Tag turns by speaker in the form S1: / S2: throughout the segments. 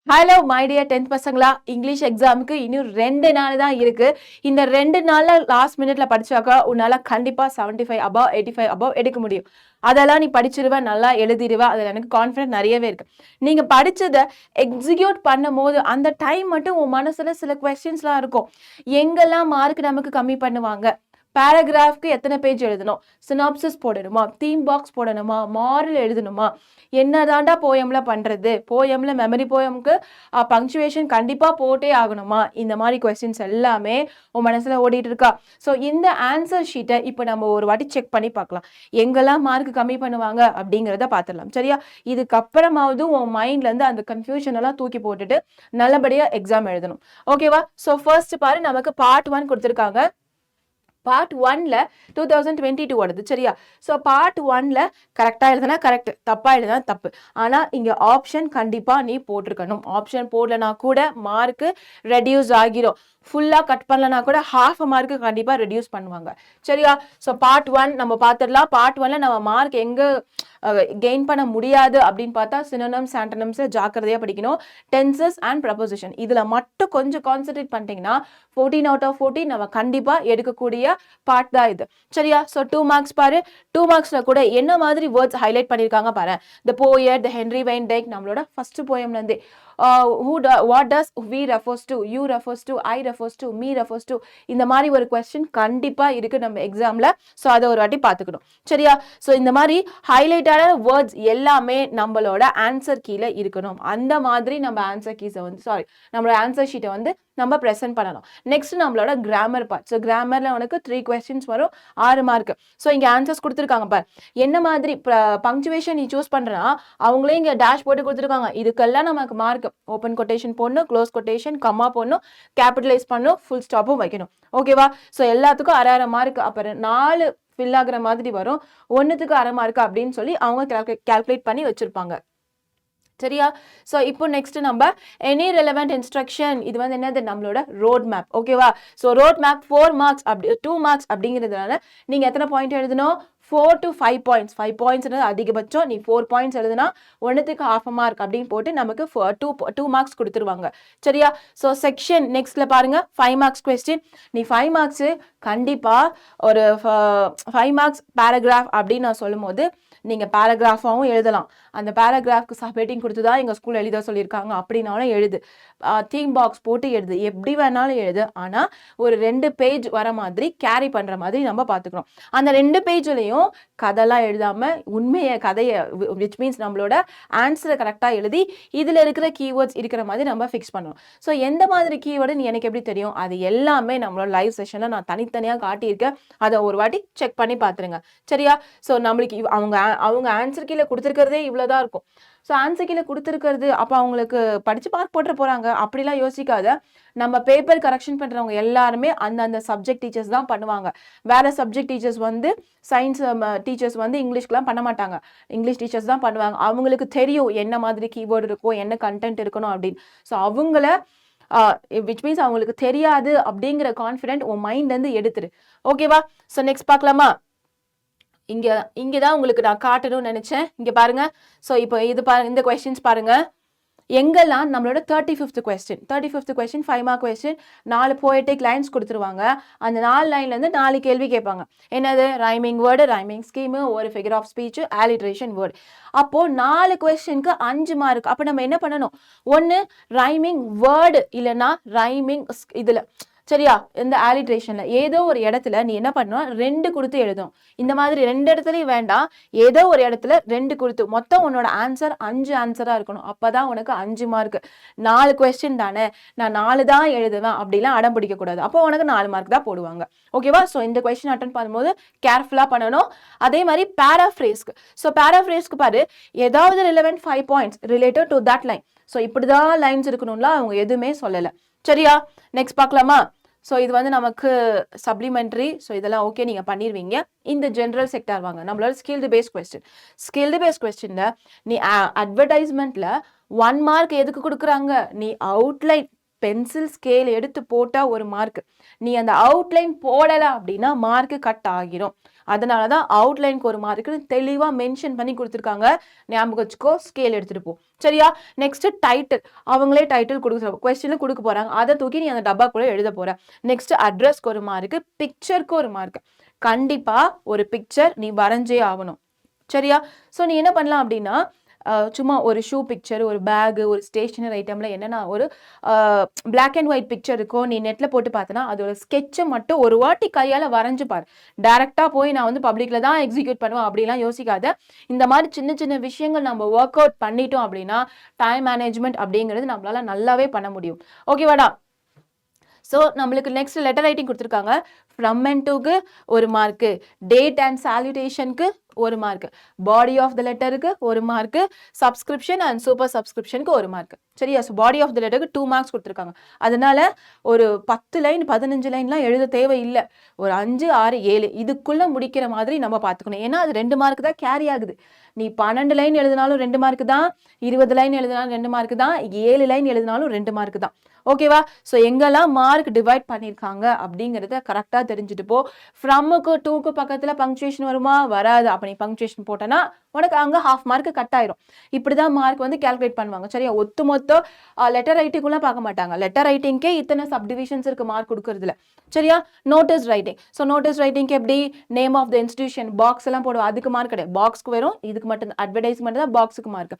S1: Hello my dear 10th பசங்களா, English எக்ஸாமுக்கு இன்னும் 2 நாள் தான் இருக்கு. இந்த 2 நாள்ல லாஸ்ட் மினிட்ல படிச்சாக்கா உன்னால கண்டிப்பா 75 அபவ் 85 அபவ் எடுக்க முடியும். அதெல்லாம் நீ படிச்சிருவ, நல்லா எழுதிருவ. அதுல எனக்கு கான்ஃபிடன்ட் நிறையவே இருக்கு. நீங்க படிச்சத எக்ஸிக்யூட் பண்ணும்போது அந்த டைம் மட்டும் உன் மனசுல சில கொஸ்டின்ஸ்லாம் இருக்கும். எங்கெல்லாம் மார்க் நமக்கு கம்மி பண்ணுவாங்க? பேராகிராஃப்க்கு எத்தனை பேஜ் எழுதணும்? சினாப்சிஸ் போடணுமா? தீம் பாக்ஸ் போடணுமா? மாரல் எழுதணுமா? என்னதாண்டா போயம்ல பண்றது? போயம்ல மெமரி போயம்க்கு பங்க்சுவேஷன் கண்டிப்பா போட்டே ஆகணுமா? இந்த மாதிரி கொஸ்டின்ஸ் எல்லாமே உன் மனசுல ஓடிட்டு இருக்கா? ஸோ இந்த ஆன்சர் ஷீட்டை இப்போ நம்ம ஒரு வாட்டி செக் பண்ணி பார்க்கலாம். எங்கெல்லாம் மார்க் கம்மி பண்ணுவாங்க அப்படிங்கிறத பார்த்துடலாம். சரியா? இதுக்கப்புறமாவது உன் மைண்ட்ல இருந்து அந்த கன்ஃபியூஷன் எல்லாம் தூக்கி போட்டுட்டு நல்லபடியா எக்ஸாம் எழுதணும். ஓகேவா? ஸோ ஃபர்ஸ்ட் பாரு, நமக்கு பார்ட் 1 கொடுத்துருக்காங்க. பார்ட் 1ல 2022 வருது. சரியா? ஸோ பார்ட் 1ல கரெக்டாக எழுதுனா கரெக்ட், தப்பா எழுதுனா தப்பு. ஆனால் இங்கே ஆப்ஷன் கண்டிப்பாக நீ போட்டிருக்கணும். ஆப்ஷன் போடலனா கூட மார்க்கு ரெடியூஸ் ஆகிரும். ஃபுல்லாக கட் பண்ணலனா கூட ஹாஃப் மார்க்கு கண்டிப்பாக ரெடியூஸ் பண்ணுவாங்க. சரியா? ஸோ பார்ட் 1 நம்ம பார்த்துடலாம். பார்ட் 1ல நம்ம மார்க் எங்கே கெயின் பண்ண முடியாது அப்படின்னு பார்த்தா சினோனிம்ஸ், ஆண்டோனிம்ஸ் ஜாக்கிரதையாக படிக்கணும். டென்சஸ் அண்ட் ப்ரப்போசிஷன் இதில் மட்டும் கொஞ்சம் கான்சென்ட்ரேட் பண்ணிட்டீங்கன்னா 14 out of 14 நம்ம கண்டிப்பாக எடுக்கக்கூடிய பார்ட் தான் இது. சரியா? ஸோ 2 மார்க்ஸ் பாரு. 2 மார்க்ஸ்ல கூட என்ன மாதிரி வேர்ட்ஸ் ஹைலைட் பண்ணியிருக்காங்க பாரு. The poet, the Henry van Dyke, நம்மளோட ஃபர்ஸ்ட் போயம்ல இருந்தே what does we refers to, you refers to, I refers to, me refers to, இந்த மாதிரி ஒரு கொஸ்டின் கண்டிப்பா இருக்கு நம்ம எக்ஸாம்ல. ஸோ அதை ஒரு வாட்டி பார்த்துக்கணும். சரியா? ஸோ இந்த மாதிரி ஹைலைட்டான வேர்ட்ஸ் எல்லாமே நம்மளோட ஆன்சர் கீழே இருக்கணும். அந்த மாதிரி நம்ம ஆன்சர் கீஸை நம்மளோட ஆன்சர் ஷீட்டை நம்ம ப்ரெசென்ட் பண்ணணும். நெக்ஸ்ட் நம்மளோட கிராமர் பார்ட். ஸோ கிராமர்ல உனக்கு 3 கொஸ்டின்ஸ் வரும், 6 மார்க். ஸோ இங்க ஆன்சர்ஸ் கொடுத்துருக்காங்க பாரு. என்ன மாதிரி பங்க்சுவேஷன் நீ சூஸ் பண்றனா அவங்களே இங்க டேஷ் போட்டு கொடுத்துருக்காங்க. இதுக்கெல்லாம் நமக்கு மார்க் ஓப்பன் கொட்டேஷன் போடணும், க்ளோஸ் கொட்டேஷன், கம்மா போடணும், கேபிட்டலைஸ் பண்ணணும், ஃபுல் ஸ்டாப்பும் வைக்கணும். ஓகேவா? ஸோ எல்லாத்துக்கும் 1/2 மார்க். அப்புறம் 4 ஃபில் ஆகுற மாதிரி வரும். 1க்கு 1/2 மார்க் அப்படின்னு சொல்லி அவங்க கால்குலேட் பண்ணி வச்சிருப்பாங்க. சரியா? ஸோ இப்போ நெக்ஸ்ட் நம்ம எனி ரெலவெண்ட் இன்ஸ்ட்ரக்ஷன், இது என்னது நம்மளோட ரோட் மேப். ஓகேவா? ஸோ ரோட் மேப் 4 மார்க்ஸ், அப்படி 2 மார்க்ஸ் அப்படிங்கிறதுனால நீங்கள் எத்தனை பாயிண்ட் எழுதணும்? 4 to 5 பாயிண்ட்ஸ். 5 பாயிண்ட்ஸ்ன்றது அதிகபட்சம். நீ 4 பாயிண்ட்ஸ் எழுதுனா 1க்கு half a mark அப்படின்னு போட்டு நமக்கு 2 மார்க்ஸ் கொடுத்துருவாங்க. சரியா? ஸோ செக்ஷன் நெக்ஸ்ட்ல பாருங்க, 5 மார்க்ஸ் கொஸ்டின். நீ 5 மார்க்ஸ் கண்டிப்பா ஒரு 5 மார்க்ஸ் பேராகிராஃப் அப்படின்னு நான் சொல்லும் போது நீங்கள் பேராகிராஃபாகவும் எழுதலாம். அந்த பேராகிராஃப்க்கு சப்ஹெட்டிங் கொடுத்து தான் எங்கள் ஸ்கூல் எழுத சொல்லியிருக்காங்க அப்படின்னாலும் எழுது. தீம் பாக்ஸ் போட்டு எழுது, எப்படி வேணாலும் எழுது. ஆனால் ஒரு 2 பேஜ் வர மாதிரி கேரி பண்ணுற மாதிரி நம்ம பார்த்துக்கணும். அந்த 2 பேஜ்லையும் கதைலாம் எழுதாமல் உண்மையை கதையை விச் மீன்ஸ் நம்மளோட ஆன்சரை கரெக்டாக எழுதி இதில் இருக்கிற கீவேர்ட்ஸ் இருக்கிற மாதிரி நம்ம ஃபிக்ஸ் பண்ணணும். ஸோ எந்த மாதிரி கீவேர்டுன்னு எனக்கு எப்படி தெரியும்? அது எல்லாமே நம்மளோட லைவ் செஷனில் நான் தனித்தனியாக காட்டியிருக்கேன். அதை ஒரு வாட்டி செக் பண்ணி பார்த்துருங்க. சரியா? ஸோ நம்மளுக்கு அவங்க ஆன்சர் கீழே கொடுத்துருக்கிறதே இவ்வளோதான் இருக்கும். ஸோ ஆன்சர் கீழே கொடுத்துருக்கிறது அப்போ அவங்களுக்கு படித்து மார்க் போட்டு போகிறாங்க அப்படிலாம் யோசிக்காத. நம்ம பேப்பர் கரெக்ஷன் பண்ணுறவங்க எல்லாருமே அந்தந்த சப்ஜெக்ட் டீச்சர்ஸ் தான் பண்ணுவாங்க. வேறு சப்ஜெக்ட் டீச்சர்ஸ் சயின்ஸ் டீச்சர்ஸ் இங்கிலீஷ்க்குலாம் பண்ண மாட்டாங்க. இங்கிலீஷ் டீச்சர்ஸ் தான் பண்ணுவாங்க. அவங்களுக்கு தெரியும் என்ன மாதிரி கீவேர்டு இருக்கும், என்ன கண்டென்ட் இருக்கணும் அப்படின்னு. ஸோ அவங்கள விச் மீன்ஸ் அவங்களுக்கு தெரியாது அப்படிங்கிற கான்ஃபிடென்ட் உன் மைண்ட்லேருந்து எடுத்துரு. ஓகேவா? ஸோ நெக்ஸ்ட் பார்க்கலாமா? இங்கே தான் உங்களுக்கு நான் காட்டணும்னு நினச்சேன். இங்கே பாருங்க. ஸோ இப்போ இது பாருங்க, இந்த கொஸ்டின்ஸ் பாருங்க. எங்கெல்லாம் நம்மளோட 35th question 5 mark question, 4 poetic lines கொடுத்துருவாங்க. அந்த 4 லைன்லேருந்து 4 கேள்வி கேட்பாங்க. என்னது? ரைமிங் வேர்டு, ரைமிங் ஸ்கீமு, ஒரு figure of speech, alliteration word. அப்போது 4 கொஸ்டினுக்கு 5 மார்க். அப்போ நம்ம என்ன பண்ணணும்? ஒன்று ரைமிங் வேர்டு, இல்லைன்னா ரைமிங் இதில். சரியா? இந்த ஆலிட்ரேஷன்ல ஏதோ ஒரு இடத்துல நீ என்ன பண்ணணும்? 2 கொடுத்து எழுதும். இந்த மாதிரி 2 இடத்துலையும் வேண்டாம், ஏதோ ஒரு இடத்துல 2 கொடுத்து மொத்தம் உன்னோட ஆன்சர் 5 ஆன்சராக இருக்கணும். அப்போதான் உனக்கு 5 மார்க். 4 கொஸ்டின் தானே, நான் 4 தான் எழுதுவேன் அப்படிலாம் அடம் பிடிக்க கூடாது. அப்போ உனக்கு 4 மார்க் தான் போடுவாங்க. ஓகேவா? ஸோ இந்த கொஸ்டின் அட்டன் பண்ணும்போது கேர்ஃபுல்லாக பண்ணணும். அதே மாதிரி பேராஃப்ரேஸ்க்கு. ஸோ பேராஃப்ரேஸ்க்கு பாரு, ஏதாவது relevant 5 points related to that line. So இப்படிதான் லைன்ஸ் இருக்கணும்ல அவங்க எதுவுமே சொல்லலை. சரியா? நெக்ஸ்ட் பார்க்கலாமா? ஸோ இது நமக்கு சப்ளிமெண்ட்ரி. ஸோ இதெல்லாம் ஓகே, நீங்கள் பண்ணிடுவீங்க. இந்த ஜென்ரல் செக்டார் வாங்க. நம்மளோட ஸ்கில்டு பேஸ்ட் கொஸ்டினில் நீ அட்வர்டைஸ்மெண்ட்டில் 1 மார்க் எதுக்கு கொடுக்குறாங்க? நீ அவுட்லைன் பென்சில் ஸ்கேல் எடுத்து போட்டால் 1 மார்க். நீ அந்த அவுட்லைன் போடலை அப்படின்னா மார்க்கு கட் ஆகிரும். அதனால தான் அவுட்லைனுக்கு ஒரு மார்க்குன்னு தெளிவாக மென்ஷன் பண்ணி கொடுத்துருக்காங்க. ஞாபகம் வச்சுக்கோ, ஸ்கேல் எடுத்துகிட்டு போ. சரியா? நெக்ஸ்ட் டைட்டில், அவங்களே டைட்டில் கொடுக்குறாங்க, கொஸ்டினில் கொடுக்க போகிறாங்க, அதை தூக்கி நீ அந்த டப்பாக்குள்ளே எழுத போகிற. நெக்ஸ்ட் அட்ரஸ்க்கு ஒரு மார்க்கு, பிக்சருக்கு ஒரு மார்க்கு. கண்டிப்பாக ஒரு பிக்சர் நீ வரைஞ்சே ஆகணும். சரியா? ஸோ நீ என்ன பண்ணலாம் அப்படின்னா, சும்மா ஒரு ஷூ பிக்சர், ஒரு பேகு, ஒரு ஸ்டேஷனரி ஐட்டமில் என்னென்னா ஒரு பிளாக் அண்ட் ஒயிட் பிக்சர் இருக்கும், நீ நெட்டில் போட்டு பார்த்தனா அதோட ஸ்கெட்சை மட்டும் ஒரு வாட்டி கையால் வரைஞ்சு பாரு. டேரெக்டாக போய் நான் வந்து பப்ளிக்கில் தான் எக்ஸிக்யூட் பண்ணுவேன் அப்படிலாம் யோசிக்காத. இந்த மாதிரி சின்ன சின்ன விஷயங்கள் நம்ம ஒர்க் அவுட் பண்ணிட்டோம் அப்படின்னா டைம் மேனேஜ்மெண்ட் அப்படிங்கிறது நம்மளால நல்லாவே பண்ண முடியும். ஓகேவாடா? ஸோ நம்மளுக்கு நெக்ஸ்ட் லெட்டர் ரைட்டிங் கொடுத்துருக்காங்க. ஃப்ரம் அண்ட் டுக்கு ஒரு மார்க்கு, டேட் அண்ட் சால்யூட்டேஷனுக்கு ஒரு மார்க்கு, பாடி ஆஃப் த லெட்டருக்கு ஒரு மார்க்கு, சப்ஸ்கிரிப்ஷன் அண்ட் சூப்பர் சப்ஸ்கிரிப்ஷனுக்கு ஒரு மார்க்கு. சரியா? ஸோ பாடி ஆஃப் த லெட்டருக்கு 2 மார்க்ஸ் கொடுத்துருக்காங்க. அதனால ஒரு 10 லைன் 15 லைன்லாம் எழுத தேவையில்லை. ஒரு 5, 6, 7 இதுக்குள்ளே முடிக்கிற மாதிரி நம்ம பார்த்துக்கணும். ஏன்னா அது 2 மார்க்கு தான் கேரி ஆகுது. நீ 12 லைன் எழுதினாலும் 2 மார்க்கு தான், 20 லைன் எழுதினாலும் 2 மார்க்கு தான், 7 லைன் எழுதினாலும் 2 மார்க்கு தான். ஓகேவா? ஸோ எங்கெல்லாம் மார்க் டிவைட் பண்ணியிருக்காங்க அப்படிங்கிறத கரெக்டாக தெரிஞ்சுட்டு போ. ஃப்ரம்முக்கு 2க்கு பக்கத்தில் பங்க்சுவேஷன் வருமா? வராது. அப்போ நீ பங்க்சுவேஷன் போட்டனா உனக்கு அங்கே ½ மார்க்கு கட் ஆயிரும். இப்படி தான் மார்க் வந்து கேல்குலேட் பண்ணுவாங்க. சரியா? ஒட்டுமொத்த லெட்டர் ரைட்டிங்குலாம் பார்க்க மாட்டாங்க. லெட்டர் ரைட்டிங்கே இத்தனை சப்டிவிஷன்ஸ் இருக்கு மார்க் கொடுக்கறதுல. சரியா? Notice writing. ஸோ நோட்டீஸ் ரைட்டிங்க்கு எப்படி name of the institution box எல்லாம் போடுவோம், அதுக்கு மார்க் கிடையாது. பாக்ஸ்க்கு வரும், இதுக்கு மட்டும் அட்வர்டைஸ்மெண்ட் தான் பாக்ஸுக்கு மார்க்.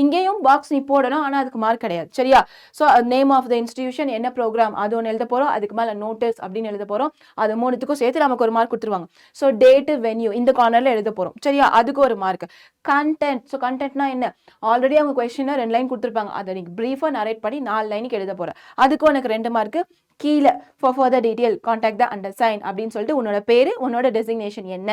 S1: இங்கேயும் பாக்ஸ் நீ போடணும், ஆனால் அதுக்கு மார்க் கிடையாது. சரியா? So name of the institution, என்ன ப்ரோக்ராம் அது ஒன்று எழுத போகிறோம், அதுக்கு மேலே நோட்டீஸ் அப்படின்னு எழுத போகிறோம். அது 3த்துக்கும் சேர்த்து நமக்கு ஒரு மார்க் கொடுத்துருவாங்க. ஸோ டேட்டு, வென்யூ இந்த கார்னரில் எழுத போகிறோம். சரியா? அதுக்கு ஒரு மார்க். கண்டென்ட். ஸோ கண்டென்ட்னா என்ன? ஆல்ரெடி அவங்க கொஸ்டினை 2 லைன் கொடுத்துருப்பாங்க, அதை நீ ப்ரீஃபாக நரேட் பண்ணி 4 லைனுக்கு எழுத போகிற. அதுக்கு உனக்கு 2 மார்க்கு. கீழே for further detail contact the undersigned அப்படின்னு சொல்லிட்டு உன்னோட பேர், உன்னோட டெசிக்னேஷன் என்ன,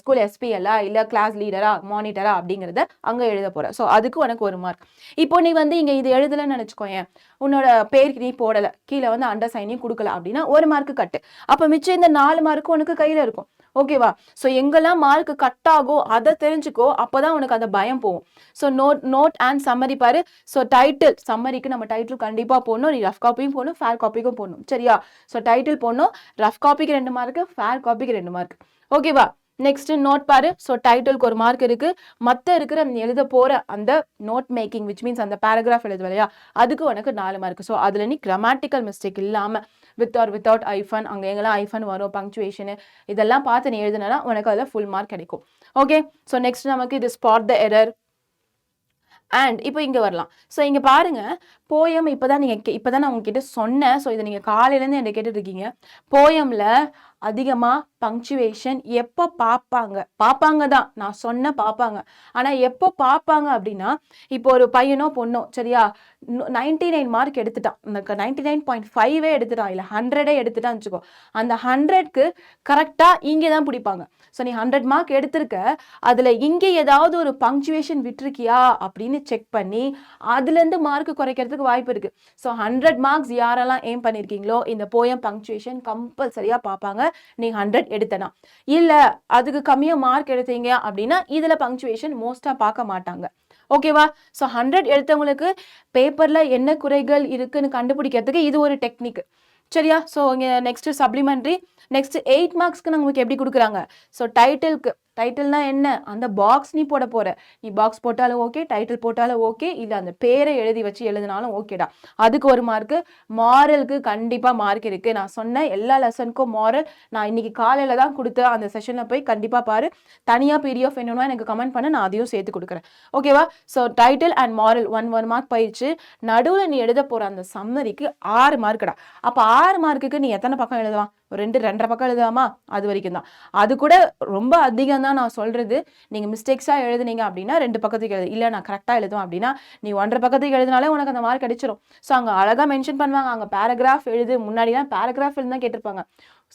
S1: ஸ்கூல் எஸ்பிஎல்லா இல்லை கிளாஸ் லீடரா, மானிட்டரா அப்படிங்கிறத அங்கே எழுத போகிற. ஸோ அதுக்கு உனக்கு ஒரு மார்க். இப்போ நீ வந்து இங்கே இது எழுதலைன்னு நினச்சிக்கோயேன், உன்னோட பேருக்கு நீ போடலை, கீழே வந்து அண்டர்சைனையும் கொடுக்கல அப்படின்னா ஒரு மார்க்கு கட்டு. அப்போ மிச்சம் இந்த 4 மார்க்கு உனக்கு கையில் இருக்கும். ஓகேவா? ஸோ எங்கெல்லாம் மார்க் கட் ஆகும் அதை தெரிஞ்சுக்கோ, அப்போதான் உனக்கு அந்த பயம் போகும். ஸோ நோட் அண்ட் சம்மரி பாரு. ஸோ டைட்டில், சம்மரிக்கு நம்ம டைட்டில் கண்டிப்பாக போடணும், நீ ரஃப் காப்பியும் போடணும், ஃபேர் காப்பிக்கும் போடணும். சரியா? ஸோ டைட்டில் போடணும், ரஃப் காப்பிக்கு 2 மார்க்கு, ஃபேர் காப்பிக்கு 2 மார்க். ஓகேவா? நெக்ஸ்ட் நோட் பாரு. ஸோ டைட்டிலுக்கு ஒரு மார்க் இருக்கு, மற்ற இருக்கிற எழுத போற அந்த நோட் மேக்கிங் விச் மீன்ஸ் அந்த பேராகிராஃப் எழுதுவ இல்லையா, அதுக்கு உனக்கு 4 மார்க். ஸோ அதில் நீ கிராமட்டிக்கல் மிஸ்டேக் இல்லாமல் வித் ஆர் வித்தவுட் ஐஃபன், அங்கே எங்கெல்லாம் ஐஃபன் வரும், பங்க்சுவேஷனு இதெல்லாம் பார்த்து நீ எழுதுனா உனக்கு அதில் ஃபுல் மார்க் கிடைக்கும். ஓகே? ஸோ நெக்ஸ்ட் நமக்கு இது ஸ்பாட் த எரர். அண்ட் இப்போ இங்கே வரலாம். ஸோ இங்கே பாருங்க, போயம் இப்போதான் நான் உங்ககிட்ட சொன்னேன். ஸோ இதை நீங்கள் காலையிலேருந்து என்ன கேட்டுட்டு இருக்கீங்க. போயமில் அதிகமாக பங்க்சுவேஷன் எப்போ பார்ப்பாங்க தான், நான் சொன்ன பார்ப்பாங்க. ஆனால் எப்போ பார்ப்பாங்க அப்படின்னா, இப்போ ஒரு பையனோ பொண்ணோ சரியா 99 மார்க் எடுத்துட்டான், இந்த 99.5 எடுத்துட்டான், இல்லை 100 எடுத்துட்டான்னு வச்சுக்கோ, அந்த 100க்கு கரெக்டாக இங்கே தான் பிடிப்பாங்க. ஸோ நீ 100 மார்க் எடுத்திருக்க, அதில் இங்கே ஏதாவது ஒரு பங்க்சுவேஷன் விட்டுருக்கியா அப்படின்னு செக் பண்ணி அதுலேருந்து மார்க் குறைக்கிறதுக்கு வாய்ப்பு இருக்குது. ஸோ 100 மார்க்ஸ் யாரெல்லாம் எய்ம் பண்ணியிருக்கீங்களோ இந்த போயம் பங்க்சுவேஷன் கம்பல்சரியாக பார்ப்பாங்க. நீ 100 எடுத்தனா, இல்லை அதுக்கு கம்மியாக மார்க் எடுத்தீங்க அப்படின்னா இதில் பங்க்சுவேஷன் மோஸ்ட்டாக பார்க்க மாட்டாங்க. ஓகேவா? ஸோ 100 எடுத்தவங்களுக்கு பேப்பரில் என்ன குறைகள் இருக்குன்னு கண்டுபிடிக்கிறதுக்கு இது ஒரு டெக்னிக். சரியா? ஸோ இங்கே நெக்ஸ்ட் சப்ளிமெண்ட்ரி. நெக்ஸ்ட் 8 மார்க்ஸ்க்கு நமக்கு எப்படி கொடுக்குறாங்க. ஸோ டைட்டிலுக்கு, டைட்டில்னா என்ன, அந்த பாக்ஸ் நீ போட போற, நீ பாக்ஸ் போட்டாலும் ஓகே, டைட்டில் போட்டாலும் ஓகே, இல்லை அந்த பேரை எழுதி வச்சு எழுதினாலும் ஓகேடா, அதுக்கு ஒரு மார்க்கு. மாரலுக்கு கண்டிப்பாக மார்க் இருக்குது. நான் சொன்ன எல்லா லெசனுக்கும் மாரல் நான் இன்னைக்கு காலையில் தான் கொடுத்தேன், அந்த செஷனில் போய் கண்டிப்பாக பாரு. தனியாக பிடிஎஃப் வேணும்னா எனக்கு கமெண்ட் பண்ண, நான் அதையும் சேர்த்து கொடுக்குறேன். ஓகேவா? So title and moral 1 mark போயிடுச்சு. நடுவில் நீ எழுத போகிற அந்த சம்மரிக்கு 6 மார்க்குடா. அப்போ 6 மார்க்குக்கு நீ எத்தனை பக்கம் எழுதலாம்? 2-2.5 பக்கம் எழுதாமா? அது வரைக்கும் தான். அது கூட ரொம்ப அதிகம் தான் நான் சொல்கிறது. நீங்கள் மிஸ்டேக்ஸாக எழுதுனீங்க அப்படின்னா 2 பக்கத்துக்கு எழுது. இல்லை நான் கரெக்டாக எழுதுவேன் அப்படின்னா நீ 1.5 பக்கத்துக்கு எழுதினாலே உனக்கு அந்த மார்க் கிடைச்சிரும். ஸோ அங்கே அழகாக மென்ஷன் பண்ணுவாங்க, அங்கே பேராகிராஃப் எழுது. முன்னாடிலாம் பேராகிராஃப் எழுதுனா கேட்டிருப்பாங்க.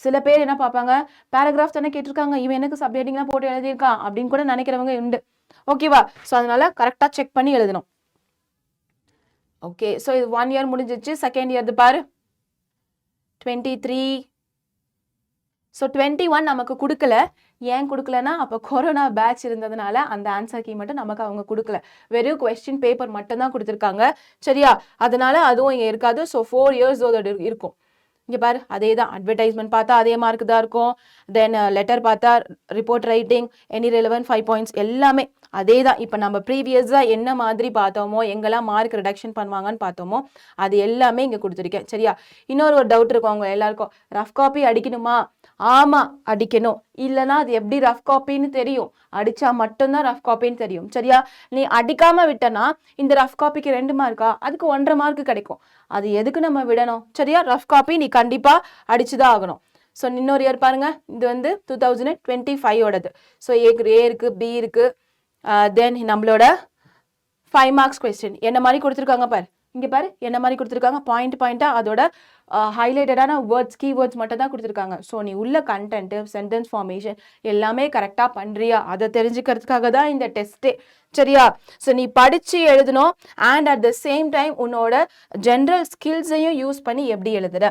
S1: சில பேர் என்ன பார்ப்பாங்க, பேராகிராஃப் தானே கேட்டிருக்காங்க, இவன் எனக்கு சப்ஹெட்டிங்லாம் போட்டு எழுதியிருக்கான் அப்படின்னு கூட நினைக்கிறவங்க உண்டு. ஓகேவா? ஸோ அதனால கரெக்டாக செக் பண்ணி எழுதணும். ஓகே? ஸோ இது 1 இயர் முடிஞ்சிச்சு. செகண்ட் இயர் பாரு 23. ஸோ 21 நமக்கு கொடுக்கல. ஏன் கொடுக்கலன்னா, அப்போ கொரோனா பேட்ச் இருந்ததுனால அந்த ஆன்சர் கீ மட்டும் நமக்கு அவங்க கொடுக்கல. வெறும் கொஸ்டின் பேப்பர் மட்டும்தான் கொடுத்துருக்காங்க. சரியா? அதனால அதுவும் இங்கே இருக்காது. ஸோ 4 இயர்ஸ் இருக்கும். இங்க பாரு அதே தான். அட்வர்டைஸ்மெண்ட் பார்த்தா அதே மார்க் தான் இருக்கும். தென் லெட்டர் பார்த்தா report writing, any relevant 5 points எல்லாமே அதே தான். இப்போ நம்ம ப்ரீவியஸாக என்ன மாதிரி பார்த்தோமோ, எங்கெல்லாம் மார்க் ரிடக்ஷன் பண்ணுவாங்கன்னு பார்த்தோமோ, அது எல்லாமே இங்கே கொடுத்துருக்கேன். சரியா? இன்னொரு ஒரு டவுட் இருக்கும் அவங்க எல்லாருக்கும், ரஃப் காப்பி அடிக்கணுமா? ஆமா அடிக்கணும். இல்லைன்னா அது எப்படி ரஃப் காப்பின்னு தெரியும்? அடிச்சா மட்டும்தான் ரஃப் காப்பின்னு தெரியும். சரியா? நீ அடிக்காம விட்டனா இந்த ரஃப் காப்பிக்கு 2 மார்க்கா? அதுக்கு 1.5 மார்க் கிடைக்கும். அது எதுக்கு நம்ம விடணும்? சரியா? ரஃப் காப்பி நீ கண்டிப்பா அடிச்சுதான் ஆகணும். ஸோ இன்னொரு இயர் பாருங்க, இது வந்து 2025ஓடது. ஸோ ஏ இருக்கு, பி இருக்கு, தென் நம்மளோட 5 மார்க்ஸ் கொஸ்டின் என்ன மாதிரி கொடுத்துருக்காங்க பாரு. இங்க பாரு என்ன மாதிரி கொடுத்துருக்காங்க, பாயிண்டா அதோட ஹைலைட்டடான வேர்ட்ஸ், கீவேர்ட்ஸ் மட்டும் தான் கொடுத்துருக்காங்க. ஸோ நீ உள்ள கண்டென்ட், சென்டென்ஸ் ஃபார்மேஷன் எல்லாமே கரெக்டாக பண்ணுறியா அதை தெரிஞ்சுக்கிறதுக்காக தான் இந்த டெஸ்ட்டே. சரியா? ஸோ நீ படித்து எழுதணும். And at the same time உன்னோட ஜென்ரல் ஸ்கில்ஸையும் யூஸ் பண்ணி எப்படி எழுதுற,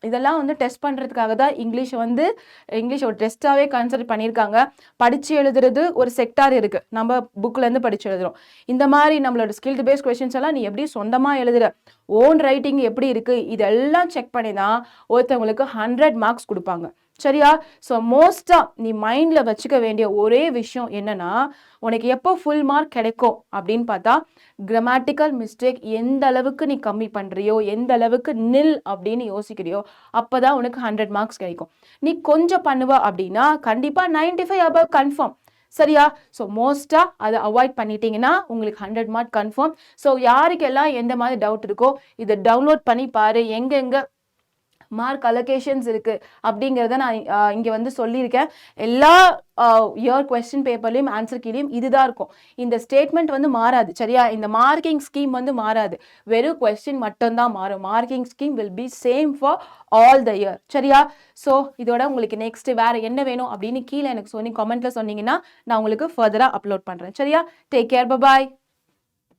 S1: இதெல்லாம் வந்து டெஸ்ட் பண்ணுறதுக்காக தான் இங்கிலீஷ் ஒரு டெஸ்ட்டாகவே கன்சிடர் பண்ணியிருக்காங்க. படித்து எழுதுறது ஒரு செக்டார் இருக்குது, நம்ம புக்லேருந்து படித்து எழுதுறோம். இந்த மாதிரி நம்மளோட ஸ்கில் பேஸ்ட் கொஸ்டின்ஸ் எல்லாம் நீ எப்படி சொந்தமாக எழுதுற, ஓன் ரைட்டிங் எப்படி இருக்குது, இதெல்லாம் செக் பண்ணி தான் ஒருத்தவங்களுக்கு 100 மார்க்ஸ் கொடுப்பாங்க. சரியா? ஸோ மோஸ்டா நீ மைண்ட்ல வச்சுக்க வேண்டிய ஒரே விஷயம் என்னன்னா, உனக்கு எப்போ ஃபுல் மார்க் கிடைக்கும் அப்படின்னு பார்த்தா, கிராமட்டிக்கல் மிஸ்டேக் எந்த அளவுக்கு நீ கம்மி பண்றியோ, எந்த அளவுக்கு நில் அப்படின்னு யோசிக்கிறியோ, அப்பதான் உனக்கு 100 மார்க்ஸ் கிடைக்கும். நீ கொஞ்சம் பண்ணுவ அப்படின்னா கண்டிப்பா 95 above கன்ஃபார்ம். சரியா? ஸோ மோஸ்டா அதை அவாய்ட் பண்ணிட்டீங்கன்னா உங்களுக்கு 100 மார்க் கன்ஃபார்ம். ஸோ யாருக்கெல்லாம் எந்த மாதிரி டவுட் இருக்கோ இதை டவுன்லோட் பண்ணி பாரு, எங்க மார்க் அலோகேஷன்ஸ் இருக்கு அப்படிங்கிறத நான் இங்க வந்து சொல்லியிருக்கேன். எல்லா இயர் கொஸ்டின் பேப்பர்லையும் ஆன்சர் கீழேயும் இதுதான் இருக்கும். இந்த ஸ்டேட்மெண்ட் வந்து மாறாது. சரியா? இந்த மார்க்கிங் ஸ்கீம் வந்து மாறாது, வெறும் கொஸ்டின் மட்டும்தான் மாறும். Marking scheme will be same for all the year. சரியா? ஸோ இதோட உங்களுக்கு நெக்ஸ்ட் வேற என்ன வேணும் அப்படின்னு கீழே எனக்கு கமெண்ட்ல சொன்னீங்கன்னா நான் உங்களுக்கு ஃபர்தரா அப்லோட் பண்றேன். சரியா? Take care, by.